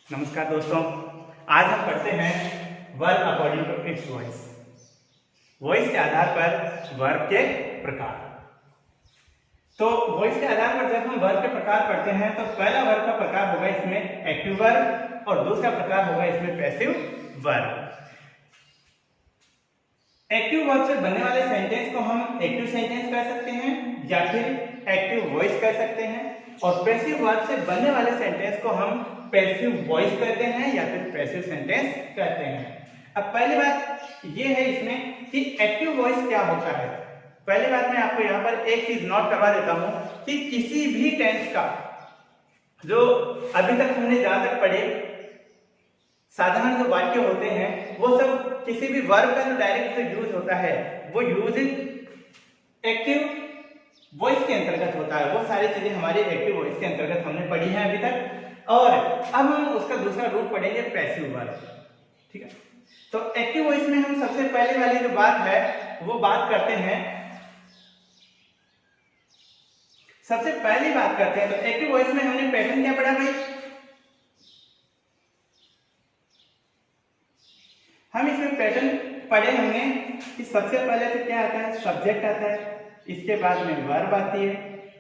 नमस्कार दोस्तों, आज हम पढ़ते हैं verb according to its voice. Voice के आधार पर वर्ब के प्रकार। तो वॉइस के आधार पर जब हम वर्ब के प्रकार पढ़ते हैं तो पहला वर्ब का प्रकार होगा इसमें एक्टिव वर्ब और दूसरा प्रकार होगा इसमें पैसिव वर्ब। एक्टिव वर्ब से बनने वाले सेंटेंस को हम एक्टिव सेंटेंस कह सकते हैं या फिर एक्टिव वॉइस कह सकते हैं, और पैसिव वर्ब से बनने वाले सेंटेंस को हम पैसिव वॉइस कहते हैं या फिर पैसिव सेंटेंस कहते हैं। अब पहली बात ये है इसमें कि एक्टिव वॉइस क्या होता है। पहली बात मैं आपको यहाँ पर एक चीज नोट करवा देता हूँ कि किसी भी टेंस का जो अभी तक हमने जहां तक पढ़े साधारण जो वाक्य होते हैं वो सब किसी भी वर्ब का जो डायरेक्ट से यूज होता है वो यूज एक्टिव वॉइस के अंतर्गत होता है। वो सारी चीजें हमारी एक्टिव वॉइस के अंतर्गत हमने पढ़ी हैं अभी तक, और अब हम उसका दूसरा रूप पढ़ेंगे पैसिव वर्ब। ठीक है, तो एक्टिव वॉइस में हम सबसे पहले वाली जो बात है वो बात करते हैं। सबसे पहली बात करते हैं तो एक्टिव वॉइस में हमने पैटर्न क्या पढ़ा भाई? हम इसमें पैटर्न पढ़े हमने कि सबसे पहले तो क्या आता है, सब्जेक्ट आता है, इसके बाद में वर्ब आती है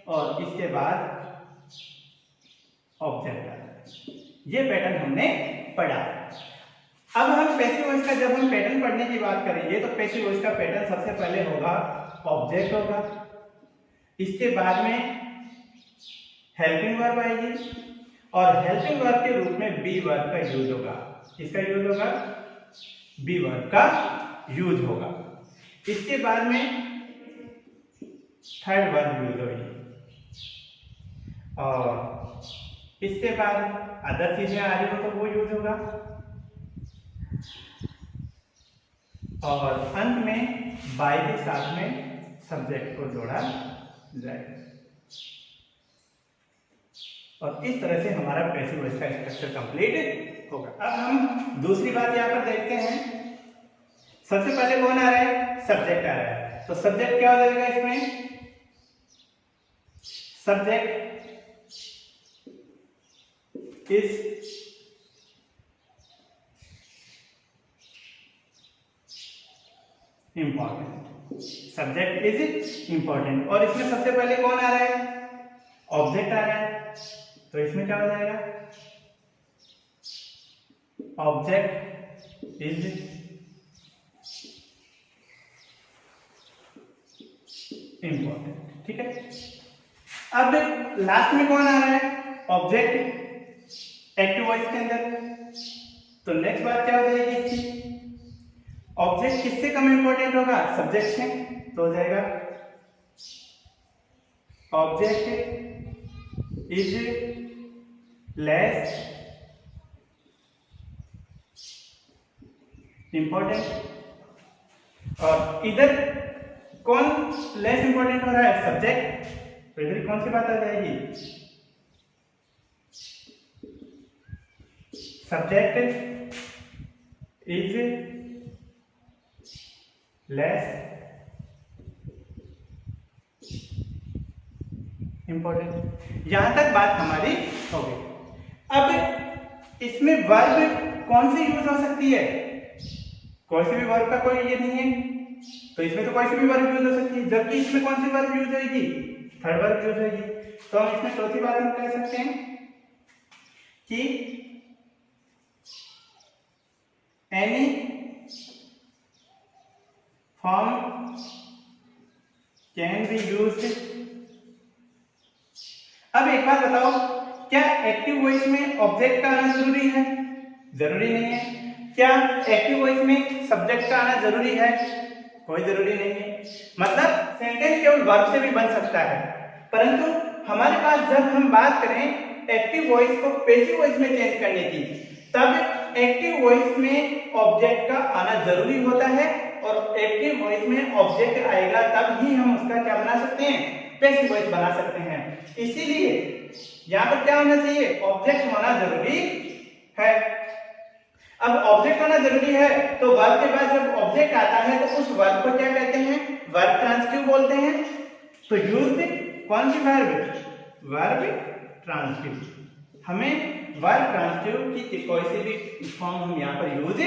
और इसके बाद ऑब्जेक्ट आता है। ये पैटर्न हमने पढ़ा। अब हम पैसिव वॉइस का जब हम पैटर्न पढ़ने की बात करेंगे तो पैसिव वॉइस का पैटर्न सबसे पहले होगा ऑब्जेक्ट होगा, इसके बाद में हेल्पिंग वर्ब आएगी और हेल्पिंग वर्ब के रूप में बी वर्ब का यूज होगा। किसका यूज होगा? बी वर्ब का यूज होगा। इसके बाद में थर्ड वर्ब यूज होगी और इसके बाद अदर चीजें आ रही हो तो वो यूज होगा और अंत में बाय के साथ में सब्जेक्ट को जोड़ा जाएगा। और इस तरह से हमारा पैसिव वॉइस का स्ट्रक्चर कंप्लीट होगा। अब हम दूसरी बात यहाँ पर देखते हैं। सबसे पहले कौन आ रहा है? सब्जेक्ट आ रहा है। तो सब्जेक्ट क्या हो जाएगा इसमें? Subject is important. Subject is important और इसमें सबसे पहले कौन आ रहा है? ऑब्जेक्ट आ रहा है। तो इसमें क्या हो जाएगा? Object is important. ठीक है, अब लास्ट में कौन आ रहा है? ऑब्जेक्ट एक्टिव वॉइस के अंदर। तो नेक्स्ट बात क्या हो जाएगी इसकी? ऑब्जेक्ट किससे कम इंपॉर्टेंट होगा? सब्जेक्ट से। तो हो जाएगा ऑब्जेक्ट इज लेस इंपॉर्टेंट। और इधर कौन लेस इंपॉर्टेंट हो रहा है? सब्जेक्ट। तो इधर कौन सी बात आ जाएगी? Subject is less important. यहां तक बात हमारी हो गई। अब इसमें वर्ब कौन सी यूज हो सकती है? कोई सी भी वर्ब का कोई ये नहीं है, तो इसमें तो कोई सी भी वर्ब यूज हो सकती है, जबकि इसमें कौन सी वर्ब यूज होगी? थर्ड वर्ब यूज होगी। तो हम इसमें चौथी बात हम कह सकते हैं कि any form can be used. अब एक बात बताओ, क्या एक्टिव वॉइस में ऑब्जेक्ट का आना जरूरी है? जरूरी नहीं है। क्या एक्टिव वॉइस में सब्जेक्ट का आना जरूरी है? कोई जरूरी नहीं है। मतलब सेंटेंस केवल वर्ब से भी बन सकता है, परंतु हमारे पास जब हम बात करें एक्टिव वॉइस को पैसिव वॉइस में चेंज करने की, तब एक्टिव वॉइस में ऑब्जेक्ट का आना जरूरी होता है और एक्टिव वॉइस में ऑब्जेक्ट आएगा तब ही हम उसका क्या बना सकते हैं? पैसिव वॉइस बना सकते हैं। इसीलिए यहाँ पर क्या होना चाहिए? ऑब्जेक्ट होना जरूरी है। अब ऑब्जेक्ट होना जरूरी है तो वर्ब के बाद जब ऑब्जेक्ट आता है तो उस वर्ब को क्या कहते हैं? वर्ब ट्रांसिटिव बोलते हैं। तो यूज कौन सी वर्ब? Verb transitive. हमें वर्ब ट्रांजिटिव की कोई सी भी फॉर्म हम यहाँ पर यूज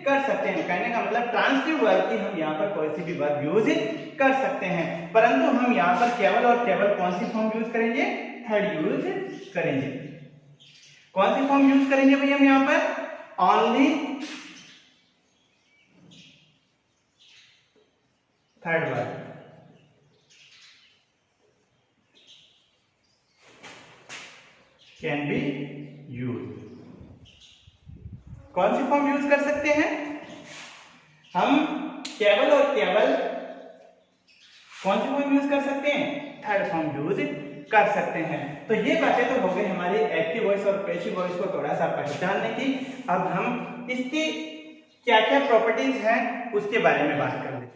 कर सकते हैं। कहने का मतलब ट्रांजिटिव वर्ब की हम यहाँ पर कोई सी भी वर्ब यूज कर सकते हैं, परंतु हम यहाँ पर केवल और केवल कौन सी फॉर्म यूज करेंगे? थर्ड यूज करेंगे। कौन सी फॉर्म यूज करेंगे भाई हम यहाँ पर? Only third verb. Can be use. कौन सी फॉर्म यूज कर सकते हैं? हम केवल और केवल कौन सी फॉर्म यूज कर सकते हैं? थर्ड फॉर्म यूज कर सकते हैं। तो ये बातें तो हो गई हमारी एक्टिव वॉइस और पैसिव वॉइस को थोड़ा सा पहचानने की। अब हम इसकी क्या क्या प्रॉपर्टीज हैं उसके बारे में बात कर लेते हैं।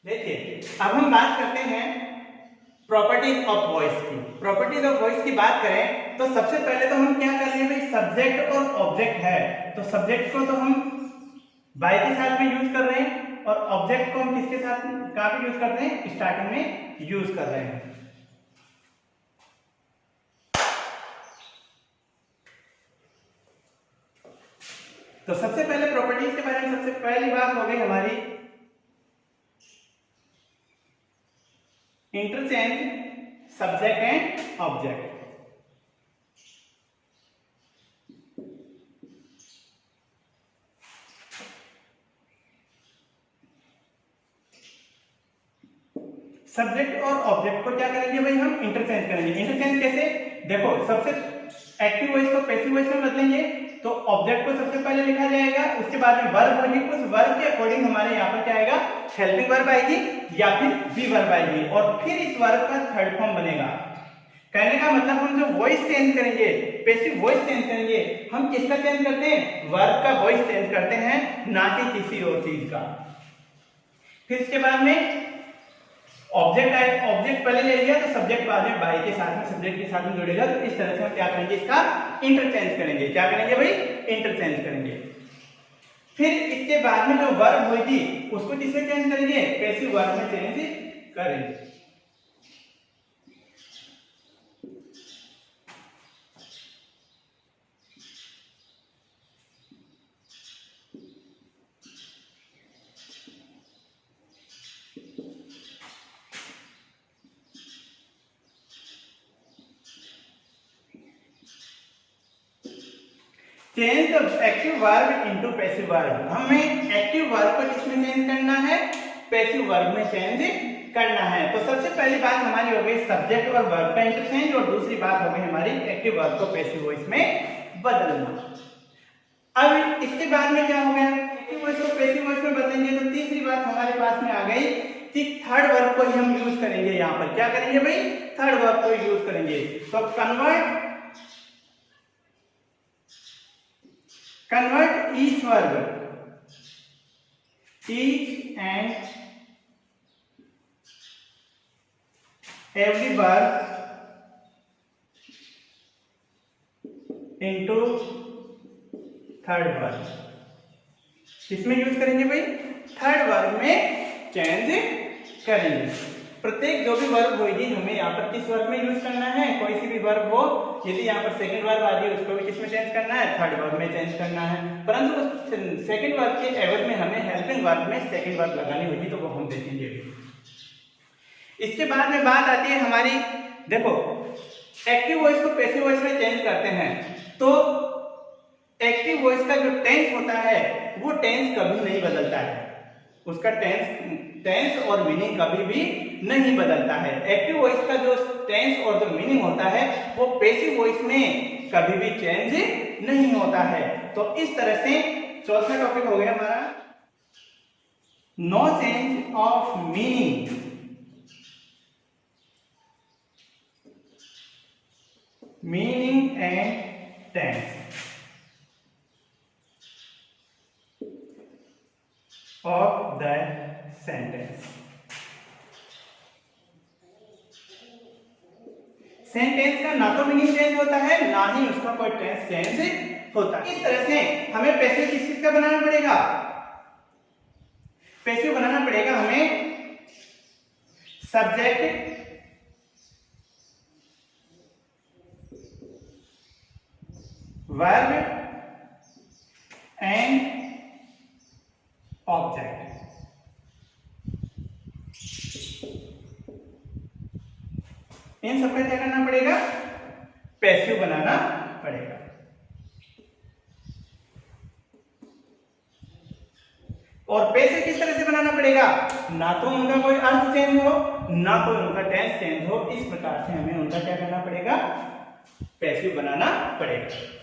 देखिए, अब हम बात करते हैं प्रॉपर्टीज ऑफ वॉइस की। प्रॉपर्टीज ऑफ वॉइस की बात करें तो सबसे पहले तो हम क्या कर रहे हैं भाई? सब्जेक्ट और ऑब्जेक्ट है, तो सब्जेक्ट को तो हम बाय के साथ में यूज कर रहे हैं और ऑब्जेक्ट को हम किसके साथ कहां पे यूज कर रहे हैं? स्टार्टिंग में यूज कर रहे हैं। तो सबसे पहले प्रॉपर्टीज के बारे में सबसे पहली बात हो गई हमारी interchange subject and object. Subject और ऑब्जेक्ट को क्या करेंगे भाई? हम इंटरचेंज करेंगे। इंटरचेंज कैसे? देखो, सबसे एक्टिव वॉइस को पैसिव वॉइस में बदलेंगे तो ऑब्जेक्ट को सबसे पहले लिखा जाएगा, उसके बाद में वर्ब होगी, उस वर्ब के अकॉर्डिंग हमारे यहाँ पर क्या आएगा? हेल्पिंग वर्ब आएगी या फिर बी वर्ब आएगी और फिर इस वर्ब का थर्ड फॉर्म बनेगा। कहने का मतलब हम जो वॉइस चेंज करेंगे, पैसिव वॉइस चेंज करेंगे, हम किसका चेंज करते हैं? वर्ब का वॉइस चेंज करते हैं, ना कि किसी और चीज का। फिर इसके बाद में ऑब्जेक्ट आए, ऑब्जेक्ट पहले ले लिया तो सब्जेक्ट बाद में बाई के साथ में, सब्जेक्ट के साथ में जुड़ेगा। तो इस तरह से हम क्या करेंगे? इसका इंटरचेंज करेंगे। क्या करेंगे भाई? इंटरचेंज करेंगे। फिर इसके बाद में जो वर्ब होगी उसको किसमें चेंज करेंगे? पैसिव वर्ब में चेंज करेंगे। Change active verb into passive verb. हमें एक्टिव वर्ब को किसमें चेंज करना है? पैसिव वर्ब में चेंज करना है। तो सबसे पहली बात हमारी हो गई सब्जेक्ट और वर्ब का इंटरचेंज और दूसरी बात हो गई हमारी एक्टिव वर्ब को पैसिव वॉइस में बदलना। अब इसके बाद में क्या हो गया? एक्टिव वॉइस को पैसिव वॉइस में बदलेंगे तो तीसरी बात हमारे पास में आ गई कि थर्ड वर्ब को ही हम यूज करेंगे। यहाँ पर क्या करेंगे भाई? थर्ड वर्ब को यूज करेंगे। तो convert each verb, each and every verb into third verb। किसमें यूज करेंगे भाई? थर्ड वर्ब में चेंज करेंगे। प्रत्येक जो भी वर्ब होगी हमें यहाँ पर किस वर्ब में यूज करना है? कोई सी भी वर्ब हो यदि यहाँ पर सेकंड वर्ब आ रही है उसको भी किसमें चेंज करना है, थर्ड वर्ब में चेंज करना है, परंतु उस सेकंड वर्ब के एवज में हमें हेल्पिंग वर्ब में सेकंड वर्ब लगानी होगी, तो वो हम देखेंगे। इसके बाद में बात आती है हमारी, देखो एक्टिव वॉइस को पैसिव वॉइस में चेंज करते हैं, तो एक्टिव वॉइस का जो टेंस होता है वो टेंस कभी नहीं बदलता है, उसका टेंस और मीनिंग कभी भी नहीं बदलता है। एक्टिव वॉइस का जो टेंस और जो मीनिंग होता है वो पैसिव वॉइस में कभी भी चेंज नहीं होता है। तो इस तरह से चौथा टॉपिक हो गया हमारा no change of meaning and tense of the sentence। Sentence का ना तो मीनिंग चेंज होता है ना ही उसका कोई टेंस चेंज होता है। इस तरह से हमें पैसिव किस चीज का बनाना पड़ेगा, पैसिव बनाना पड़ेगा हमें सब्जेक्ट वर्ब एंड ऑब्जेक्ट। इन सबका क्या करना पड़ेगा, पैसिव बनाना पड़ेगा। और पैसिव किस तरह से बनाना पड़ेगा, ना तो उनका कोई अर्थ चेंज हो ना कोई उनका टेंस चेंज हो, इस प्रकार से हमें उनका क्या करना पड़ेगा, पैसिव बनाना पड़ेगा।